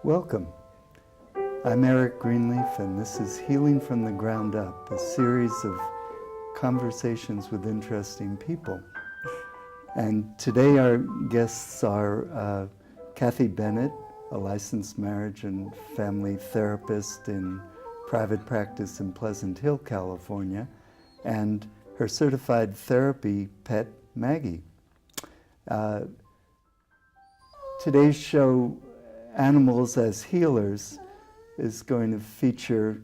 Welcome. I'm Eric Greenleaf, and this is Healing from the Ground Up, a series of conversations with interesting people. And today our guests are Cathy Bennett, a licensed marriage and family therapist in private practice in Pleasant Hill, California, and her certified therapy pet, Maggie. Today's show, Animals as Healers, is going to feature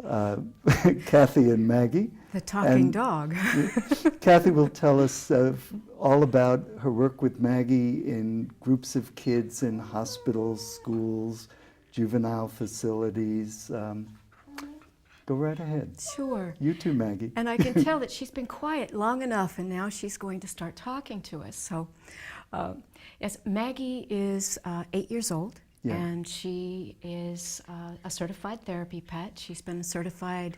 Cathy and Maggie. The talking dog. Cathy will tell us all about her work with Maggie in groups of kids in hospitals, schools, juvenile facilities. Go right ahead. Sure. You too, Maggie. And I can tell that she's been quiet long enough, and now she's going to start talking to us. So, yes, Maggie is 8 years old, Yeah. and she is a certified therapy pet. She's been certified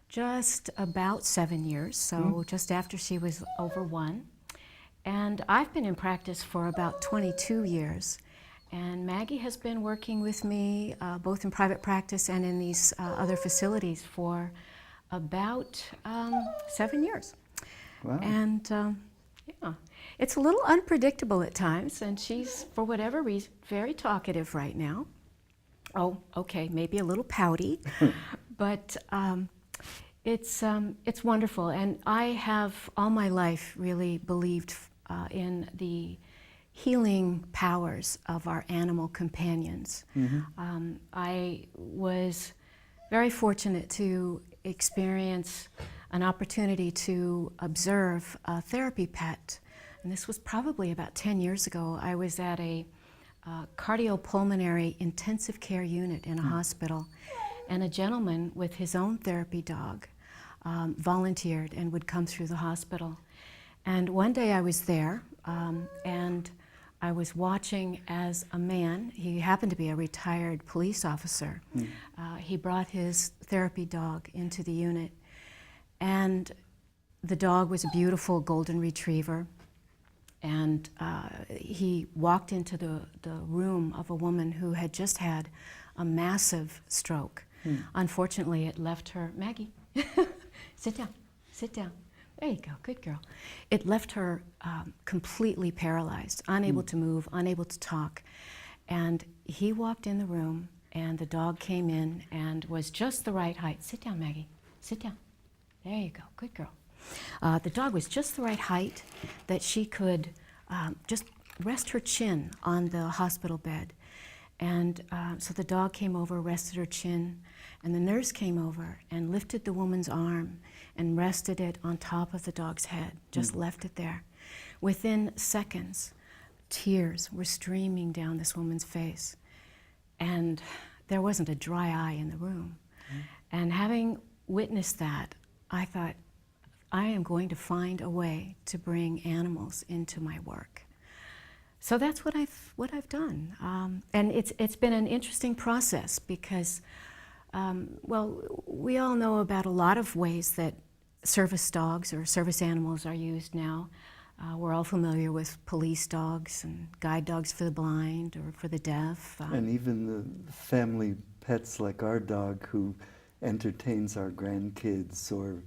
just about 7 years, so just after she was over 1. And I've been in practice for about 22 years. And Maggie has been working with me both in private practice and in these other facilities for about 7 years. Wow. And yeah, it's a little unpredictable at times, and she's, for whatever reason, very talkative right now. Oh, okay, maybe a little pouty, but it's wonderful. And I have all my life really believed in the healing powers of our animal companions. I was very fortunate to experience an opportunity to observe a therapy pet, and this was probably about 10 years ago. I was at a cardiopulmonary intensive care unit in a hospital, and a gentleman with his own therapy dog volunteered and would come through the hospital. And one day I was there, and I was watching as a man, he happened to be a retired police officer, he brought his therapy dog into the unit, and the dog was a beautiful golden retriever, and he walked into the room of a woman who had just had a massive stroke. Unfortunately, it left her, Maggie, sit down, sit down. There you go, good girl. It left her completely paralyzed, unable to move, unable to talk. And he walked in the room, and the dog came in and was just the right height. Sit down, Maggie, sit down. There you go, good girl. The dog was just the right height that she could just rest her chin on the hospital bed. And so the dog came over, rested her chin, and the nurse came over and lifted the woman's arm and rested it on top of the dog's head, just left it there. Within seconds, tears were streaming down this woman's face, and there wasn't a dry eye in the room. And having witnessed that, I thought, I am going to find a way to bring animals into my work. So that's what I've done, and it's been an interesting process because, well, we all know about a lot of ways that service dogs or service animals are used now. We're all familiar with police dogs and guide dogs for the blind or for the deaf. And even the family pets like our dog who entertains our grandkids or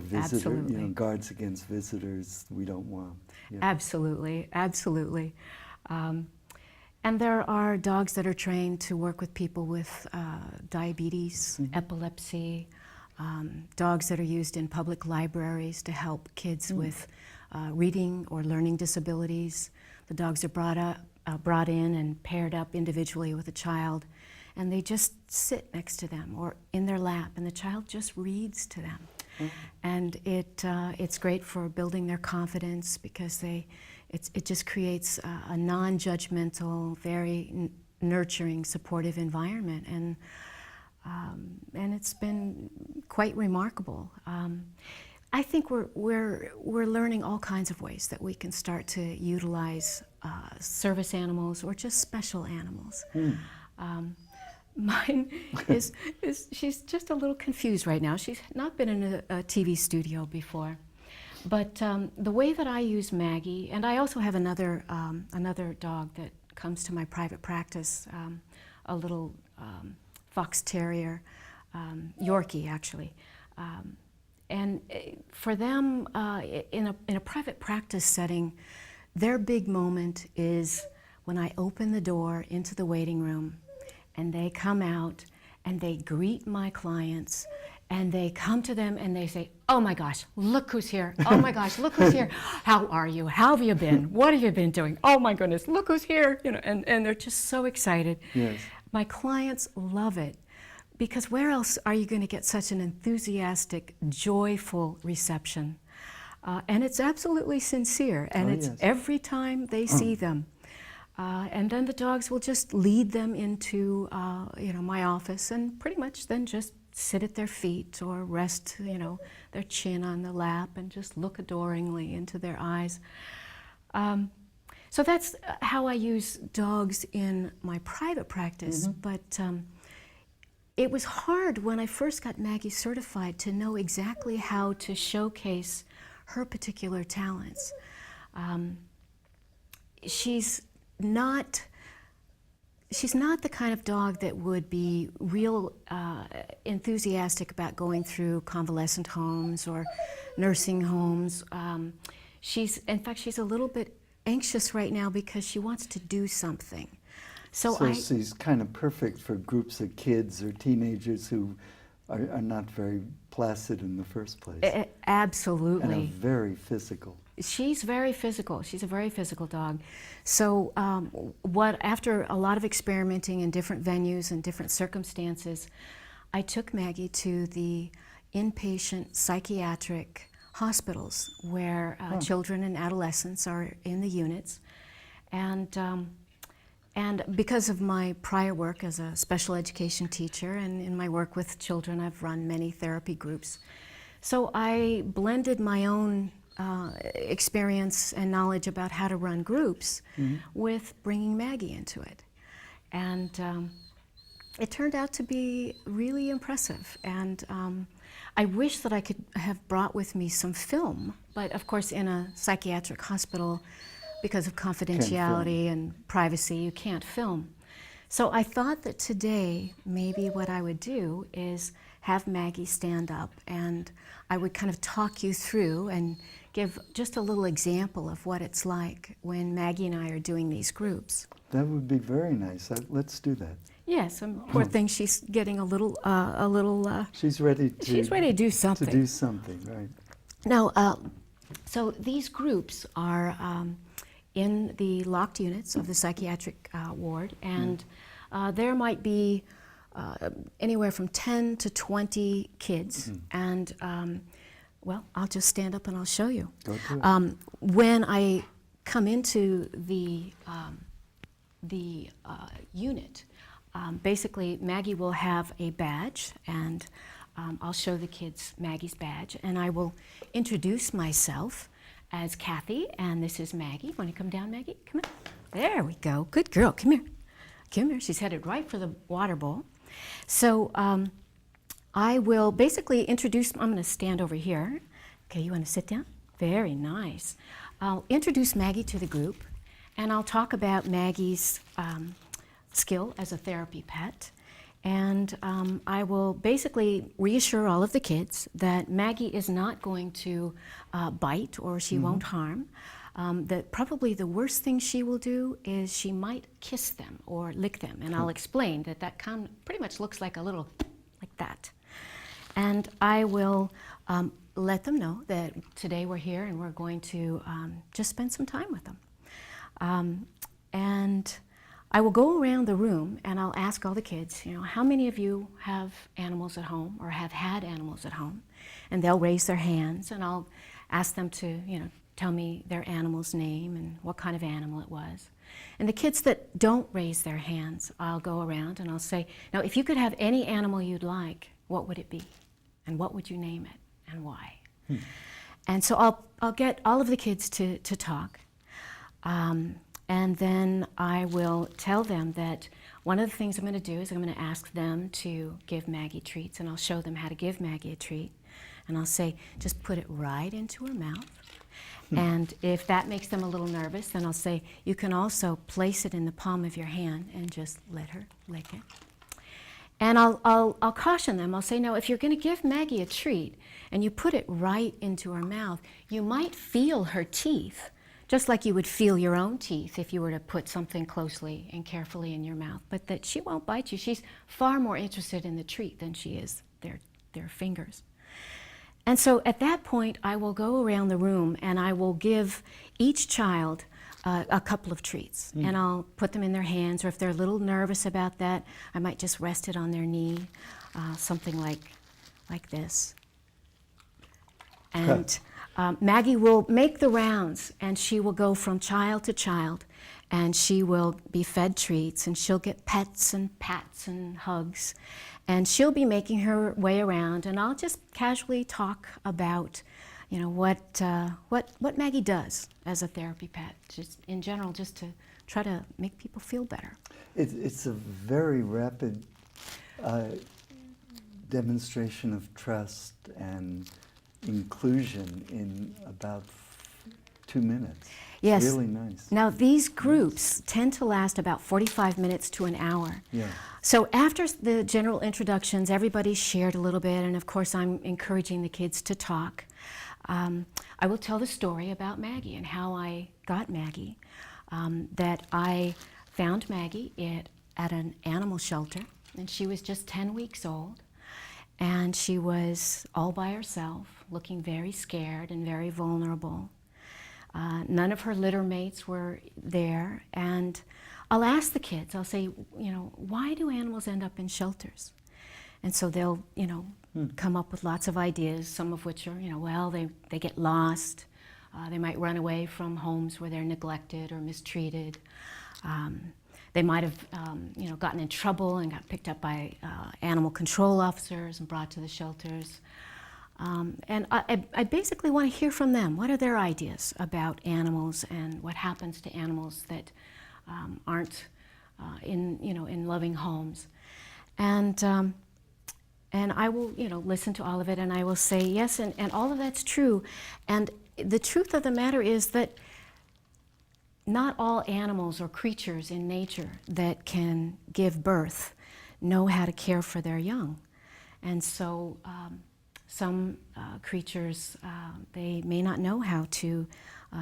visitors, you know, guards against visitors we don't want. Yeah. Absolutely, absolutely. And there are dogs that are trained to work with people with diabetes, epilepsy, dogs that are used in public libraries to help kids with reading or learning disabilities. The dogs are brought in and paired up individually with a child, and they just sit next to them or in their lap, and the child just reads to them. And it's great for building their confidence because it just creates a non-judgmental, very nurturing, supportive environment, and it's been quite remarkable. I think we're learning all kinds of ways that we can start to utilize service animals or just special animals. Mine is she's just a little confused right now. She's not been in a TV studio before. But the way that I use Maggie, and I also have another dog that comes to my private practice, a little fox terrier, Yorkie actually. And for them, in a private practice setting, their big moment is when I open the door into the waiting room and they come out and they greet my clients and they come to them and they say, "Oh my gosh, look who's here. Oh my gosh, look who's here. How are you? How have you been? What have you been doing? Oh my goodness, look who's here." You know, and they're just so excited. Yes. My clients love it because where else are you going to get such an enthusiastic, joyful reception? And it's absolutely sincere, and it's every time they see them. And then the dogs will just lead them into my office and pretty much then just sit at their feet or rest their chin on the lap and just look adoringly into their eyes. So that's how I use dogs in my private practice, but it was hard when I first got Maggie certified to know exactly how to showcase her particular talents. She's not the kind of dog that would be real enthusiastic about going through convalescent homes or nursing homes. In fact, she's a little bit anxious right now because she wants to do something. So she's kind of perfect for groups of kids or teenagers who are not very placid in the first place. Absolutely. And are very physical. She's very physical. She's a very physical dog. So after a lot of experimenting in different venues and different circumstances, I took Maggie to the inpatient psychiatric hospitals where children and adolescents are in the units. And because of my prior work as a special education teacher and in my work with children, I've run many therapy groups. So I blended my own experience and knowledge about how to run groups with bringing Maggie into it. And it turned out to be really impressive. And I wish that I could have brought with me some film, but of course in a psychiatric hospital, because of confidentiality and privacy, you can't film. So I thought that today, maybe what I would do is have Maggie stand up and I would kind of talk you through and give just a little example of what it's like when Maggie and I are doing these groups. That would be very nice. Let's do that. Yes, poor thing, she's getting a little. She's ready to. She's ready to do something. To do something, right? Now, so these groups are in the locked units of the psychiatric ward, and there might be anywhere from 10 to 20 kids, and well, I'll just stand up and I'll show you. Go to it. When I come into the unit, basically Maggie will have a badge, and I'll show the kids Maggie's badge, and I will introduce myself as Cathy, and this is Maggie. Want to come down, Maggie? Come on. There we go. Good girl. Come here. Come here. She's headed right for the water bowl. So I will basically introduce, I'm going to stand over here. Okay, you want to sit down? Very nice. I'll introduce Maggie to the group, and I'll talk about Maggie's skill as a therapy pet. And I will basically reassure all of the kids that Maggie is not going to bite or she won't harm. That probably the worst thing she will do is she might kiss them or lick them. And I'll explain that pretty much looks like a little, like that. And I will let them know that today we're here and we're going to just spend some time with them. And I will go around the room and I'll ask all the kids, how many of you have animals at home or have had animals at home? And they'll raise their hands, and I'll ask them to, tell me their animal's name and what kind of animal it was. And the kids that don't raise their hands, I'll go around and I'll say, now if you could have any animal you'd like, what would it be? And what would you name it and why? And so I'll get all of the kids to talk. And then I will tell them that one of the things I'm going to do is I'm going to ask them to give Maggie treats, and I'll show them how to give Maggie a treat. And I'll say, just put it right into her mouth. And if that makes them a little nervous, then I'll say, you can also place it in the palm of your hand and just let her lick it. And I'll caution them. I'll say, no, if you're going to give Maggie a treat and you put it right into her mouth, you might feel her teeth, just like you would feel your own teeth if you were to put something closely and carefully in your mouth, but that she won't bite you. She's far more interested in the treat than she is their fingers. And so at that point, I will go around the room and I will give each child a couple of treats. And I'll put them in their hands, or if they're a little nervous about that, I might just rest it on their knee, something like this. And Maggie will make the rounds, and she will go from child to child, and she will be fed treats, and she'll get pets and pats and hugs. And she'll be making her way around, and I'll just casually talk about, you know, what Maggie does as a therapy pet, just in general, just to try to make people feel better. It's a very rapid demonstration of trust and inclusion in about 2 minutes. Yes. It's really nice. Now, these groups tend to last about 45 minutes to an hour. Yeah. So after the general introductions, everybody shared a little bit, and of course I'm encouraging the kids to talk. I will tell the story about Maggie and how I got Maggie, that I found Maggie at an animal shelter, and she was just 10 weeks old, and she was all by herself, looking very scared and very vulnerable. None of her litter mates were there, and I'll ask the kids, I'll say, you know, why do animals end up in shelters? And so they'll, you know, come up with lots of ideas, some of which are, you know, well, they get lost. They might run away from homes where they're neglected or mistreated. They might have, you know, gotten in trouble and got picked up by animal control officers and brought to the shelters. And I basically want to hear from them. What are their ideas about animals and what happens to animals that aren't in loving homes? And I will, you know, listen to all of it, and I will say yes, and all of that's true. And the truth of the matter is that not all animals or creatures in nature that can give birth know how to care for their young. And so some creatures, they may not know how to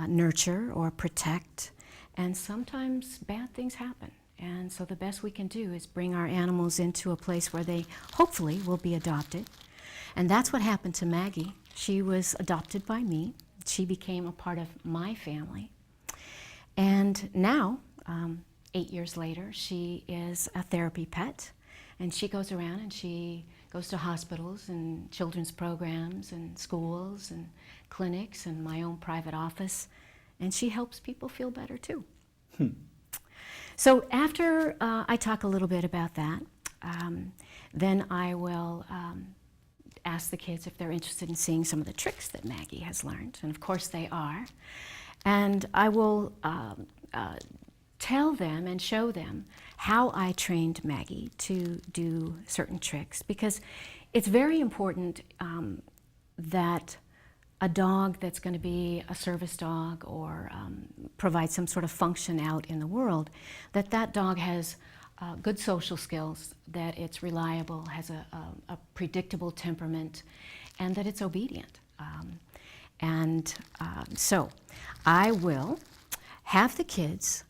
nurture or protect, and sometimes bad things happen. And so the best we can do is bring our animals into a place where they hopefully will be adopted. And that's what happened to Maggie. She was adopted by me. She became a part of my family. And now, 8 years later, she is a therapy pet, and she goes around and she goes to hospitals and children's programs and schools and clinics and my own private office, and she helps people feel better too. So after I talk a little bit about that, then I will ask the kids if they're interested in seeing some of the tricks that Maggie has learned, and of course they are. And I will tell them and show them how I trained Maggie to do certain tricks, because it's very important that a dog that's going to be a service dog or provide some sort of function out in the world, that dog has good social skills, that it's reliable, has a predictable temperament, and that it's obedient. So I will have the kids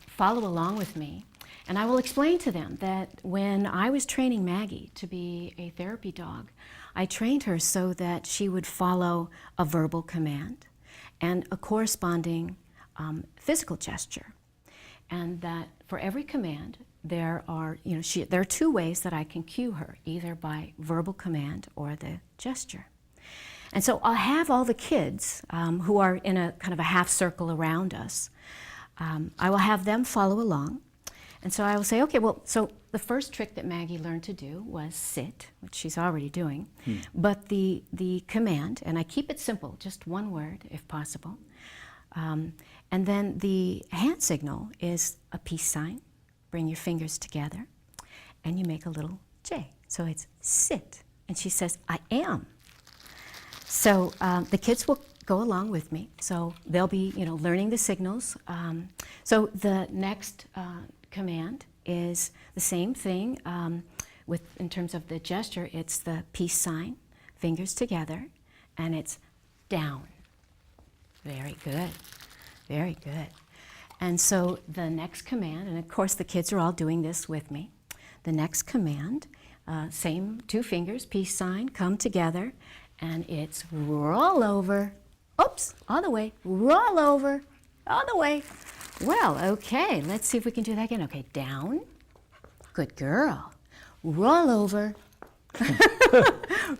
follow along with me, and I will explain to them that when I was training Maggie to be a therapy dog, I trained her so that she would follow a verbal command and a corresponding physical gesture, and that for every command there are, there are two ways that I can cue her, either by verbal command or the gesture. And so I'll have all the kids who are in a kind of a half circle around us. I will have them follow along. And so I will say, okay, well, so the first trick that Maggie learned to do was sit, which she's already doing. But the command, and I keep it simple, just one word if possible. And then the hand signal is a peace sign. Bring your fingers together, and you make a little J. So it's sit. And she says, I am. So the kids will go along with me. So they'll be, learning the signals. So the next command is the same thing. In terms of the gesture, it's the peace sign, fingers together, and it's down. Very good. Very good. And so the next command, and of course the kids are all doing this with me. The next command, same 2 fingers, peace sign, come together, and it's roll over. Oops, other way, roll over, other way. Well, okay, let's see if we can do that again. Okay, down, good girl. Roll over,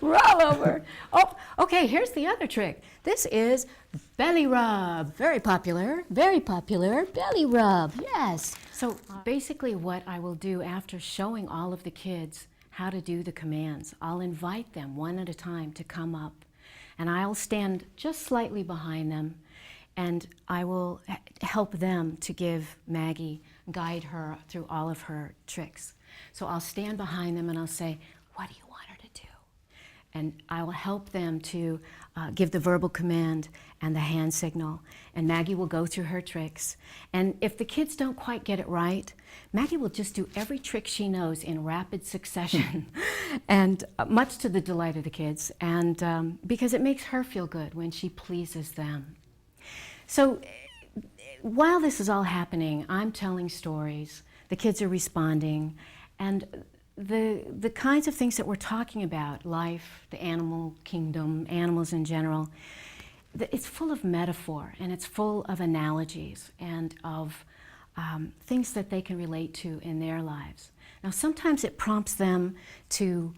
roll over. Oh, okay, here's the other trick. This is belly rub, very popular, belly rub, yes. So basically what I will do after showing all of the kids how to do the commands, I'll invite them one at a time to come up, and I'll stand just slightly behind them, and I will help them to give Maggie, guide her through all of her tricks. So I'll stand behind them and I'll say, what do you want her to do? And I will help them to give the verbal command and the hand signal. And Maggie will go through her tricks. And if the kids don't quite get it right, Maggie will just do every trick she knows in rapid succession, and much to the delight of the kids, and because it makes her feel good when she pleases them. So while this is all happening, I'm telling stories, the kids are responding, and the kinds of things that we're talking about, life, the animal kingdom, animals in general, it's full of metaphor, and it's full of analogies and of things that they can relate to in their lives. Now, sometimes it prompts them to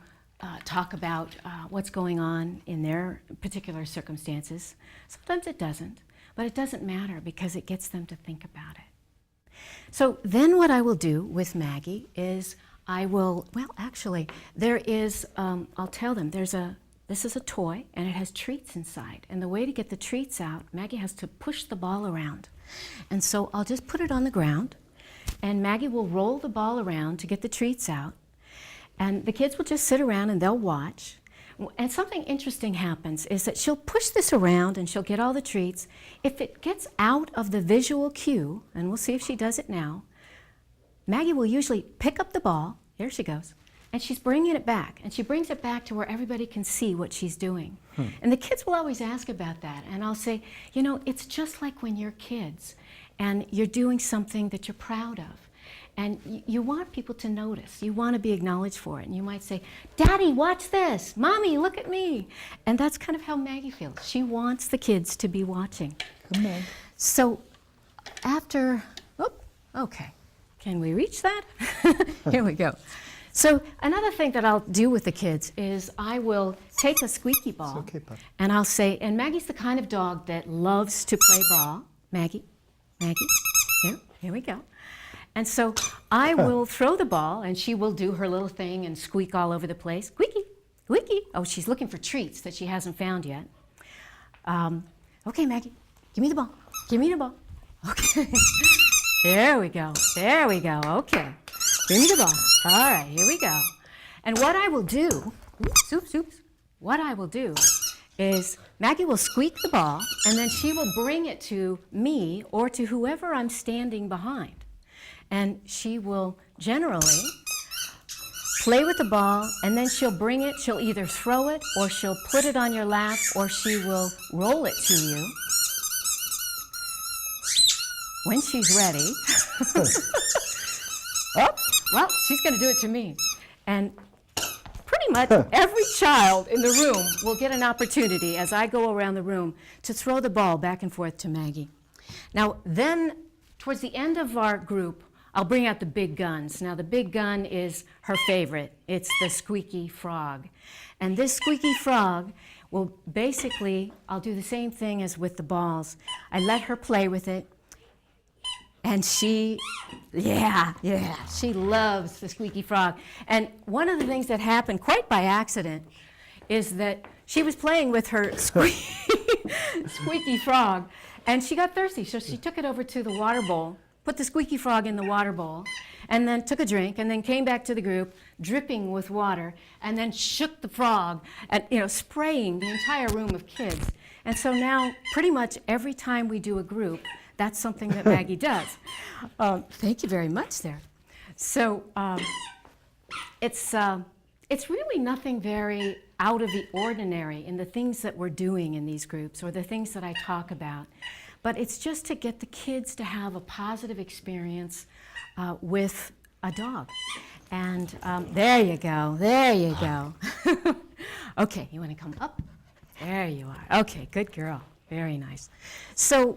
talk about what's going on in their particular circumstances. Sometimes it doesn't, but it doesn't matter because it gets them to think about it. So then what I will do with Maggie is there is, I'll tell them, this is a toy and it has treats inside. And the way to get the treats out, Maggie has to push the ball around. And so I'll just put it on the ground, and Maggie will roll the ball around to get the treats out. And the kids will just sit around and they'll watch. And something interesting happens is that she'll push this around and she'll get all the treats. If it gets out of the visual cue, and we'll see if she does it now, Maggie will usually pick up the ball, here she goes, and she's bringing it back. And she brings it back to where everybody can see what she's doing. And the kids will always ask about that. And I'll say, it's just like when you're kids and you're doing something that you're proud of. And you want people to notice. You want to be acknowledged for it. And you might say, Daddy, watch this. Mommy, look at me. And that's kind of how Maggie feels. She wants the kids to be watching. Come on. So after, okay. Can we reach that? Here we go. So another thing that I'll do with the kids is I will take a squeaky ball, okay, Pop. and I'll say, and Maggie's the kind of dog that loves to play ball. Maggie, here we go. And so I will throw the ball, and she will do her little thing and squeak all over the place. Squeaky, squeaky. Oh, she's looking for treats that she hasn't found yet. Okay, Maggie, give me the ball. Give me the ball. Okay. There we go. There we go. Okay. Give me the ball. All right, here we go. And what I will do, what I will do is Maggie will squeak the ball, and then she will bring it to me or to whoever I'm standing behind. And she will generally play with the ball, and then she'll bring it. She'll either throw it, or she'll put it on your lap, or she will roll it to you. When she's ready, well, she's going to do it to me. And pretty much every child in the room will get an opportunity as I go around the room to throw the ball back and forth to Maggie. Now, then, towards the end of our group, I'll bring out the big guns. Now, the big gun is her favorite. It's the squeaky frog. And this squeaky frog will basically, I'll do the same thing as with the balls. I let her play with it. And she loves the squeaky frog. And one of the things that happened quite by accident is that she was playing with her squeaky frog, and she got thirsty. So she took it over to the water bowl, put the squeaky frog in the water bowl, and then took a drink, and then came back to the group, dripping with water, and then shook the frog, and spraying the entire room of kids. And so now, pretty much every time we do a group, that's something that Maggie does. Thank you very much there. So it's really nothing very out of the ordinary in the things that we're doing in these groups or the things that I talk about. But it's just to get the kids to have a positive experience with a dog. And there you go, there you go. Okay, you want to come up? There you are. Okay, good girl. Very nice. So,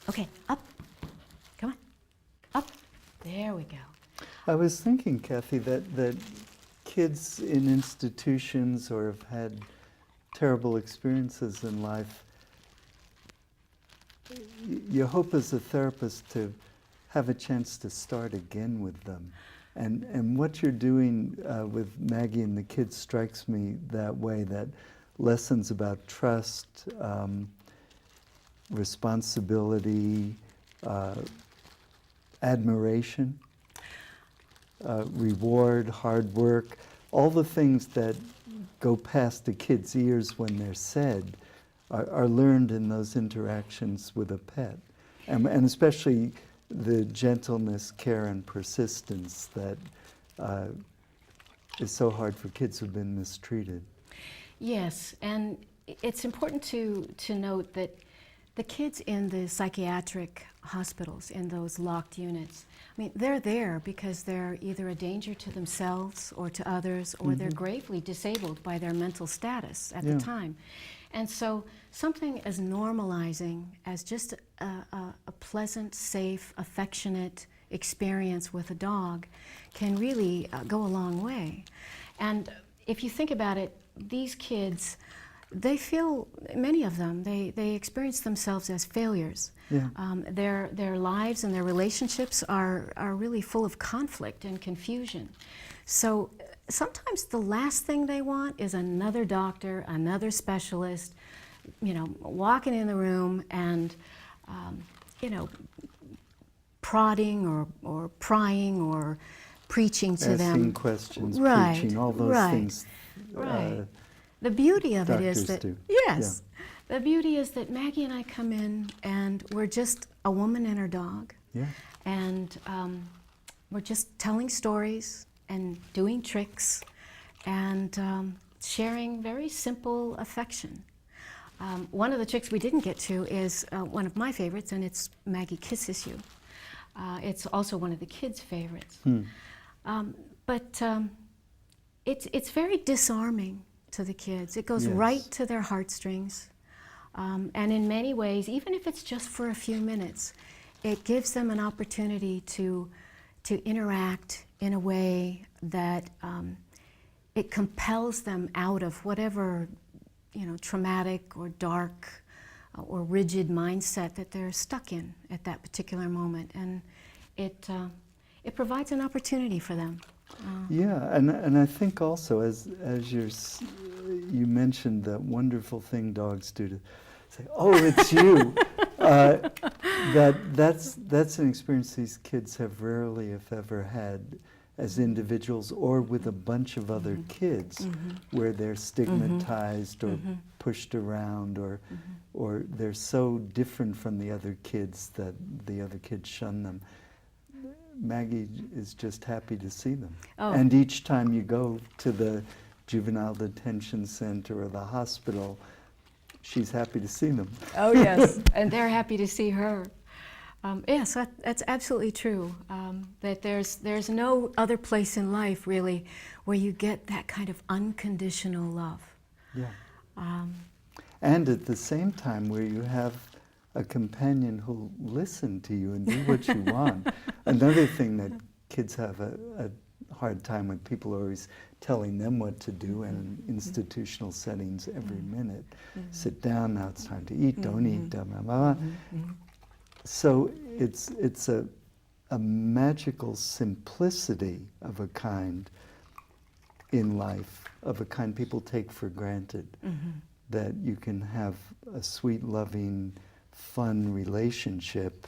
okay, up. Come on. Up. There we go. I was thinking, Cathy, that kids in institutions or have had terrible experiences in life, you hope as a therapist to have a chance to start again with them. And what you're doing with Maggie and the kids strikes me that way, that lessons about trust, responsibility, admiration, reward, hard work, all the things that go past the kids' ears when they're said are learned in those interactions with a pet. And especially the gentleness, care, and persistence that is so hard for kids who've been mistreated. Yes, and it's important to note that the kids in the psychiatric hospitals, in those locked units, I mean, they're there because they're either a danger to themselves or to others, or they're gravely disabled by their mental status at the time. And so something as normalizing as just a pleasant, safe, affectionate experience with a dog can really go a long way. And if you think about it, these kids, they feel, many of them, they experience themselves as failures. Yeah. Their lives and their relationships are really full of conflict and confusion. So sometimes the last thing they want is another doctor, another specialist, you know, walking in the room and, you know, prodding or prying or preaching to them. Asking questions, Right, preaching, all those right, things. Right. The beauty of it is doctors that, do. yes, the beauty is that Maggie and I come in and we're just a woman and her dog. Yeah. And we're just telling stories and doing tricks and sharing very simple affection. One of the tricks we didn't get to is one of my favorites, and it's Maggie Kisses You. It's also one of the kids' favorites. But it's very disarming to the kids. It goes right to their heartstrings. And in many ways, even if it's just for a few minutes, it gives them an opportunity to interact in a way that it compels them out of whatever, you know, traumatic or dark or rigid mindset that they're stuck in at that particular moment. And it provides an opportunity for them. Yeah, and I think also as you mentioned that wonderful thing dogs do to say, "Oh, it's you," that's an experience these kids have rarely, if ever, had as individuals or with a bunch of other kids, where they're stigmatized or pushed around, or they're so different from the other kids that the other kids shun them. Maggie is just happy to see them. Oh. And each time you go to the juvenile detention center or the hospital, she's happy to see them. Oh, yes, and they're happy to see her. Yes, that's absolutely true, that there's no other place in life, really, where you get that kind of unconditional love. Yeah. And at the same time, where you have a companion who'll listen to you and do what you want. Another thing that kids have a hard time with, people are always telling them what to do in institutional settings every minute. Sit down, now it's time to eat, don't eat, blah, blah, blah. So it's a magical simplicity of a kind in life, of a kind people take for granted, that you can have a sweet, loving, fun relationship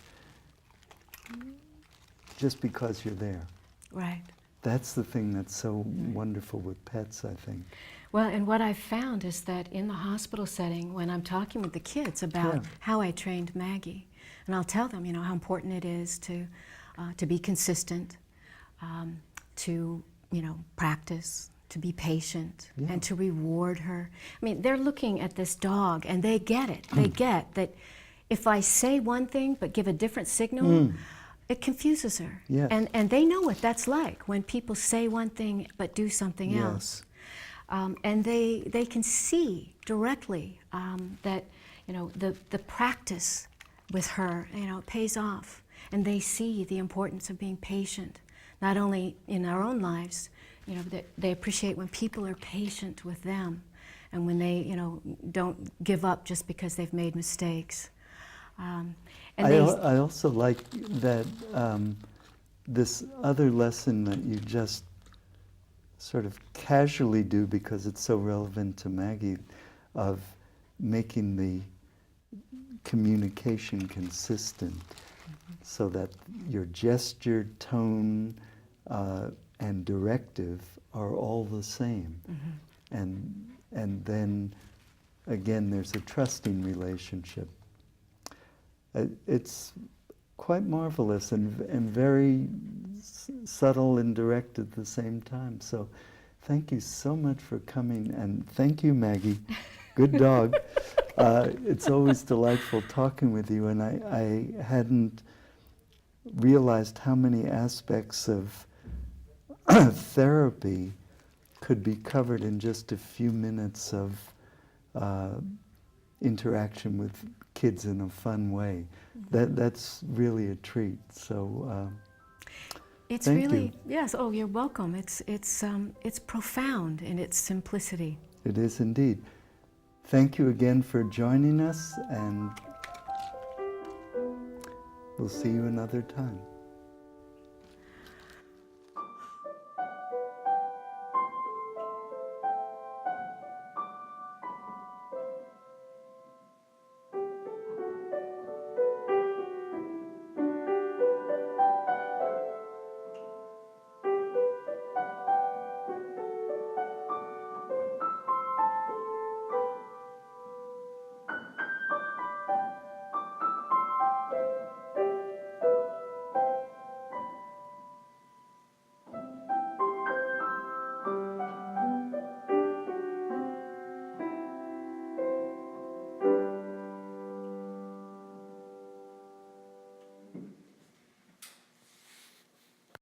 just because you're there. Right, that's the thing that's so wonderful with pets, I think. Well, and what I've found is that in the hospital setting, when I'm talking with the kids about how I trained Maggie, and I'll tell them, how important it is to be consistent, to, practice, to be patient, and to reward her. I mean, they're looking at this dog, and they get it. They get that if I say one thing but give a different signal, it confuses her. Yes. And they know what that's like when people say one thing but do something else. And they can see directly that the practice with her pays off, and they see the importance of being patient, not only in our own lives. They appreciate when people are patient with them, and when they don't give up just because they've made mistakes. I also like that this other lesson that you just sort of casually do because it's so relevant to Maggie, of making the communication consistent, so that your gesture, tone, and directive are all the same. And then again there's a trusting relationship. It's quite marvelous and very subtle and direct at the same time. So thank you so much for coming, and thank you, Maggie. Good dog. It's always delightful talking with you, and I hadn't realized how many aspects of therapy could be covered in just a few minutes of interaction with kids in a fun way. That's really a treat. So it's thank really you. Yes. Oh, you're welcome. It's profound in its simplicity. It is indeed. Thank you again for joining us, and we'll see you another time.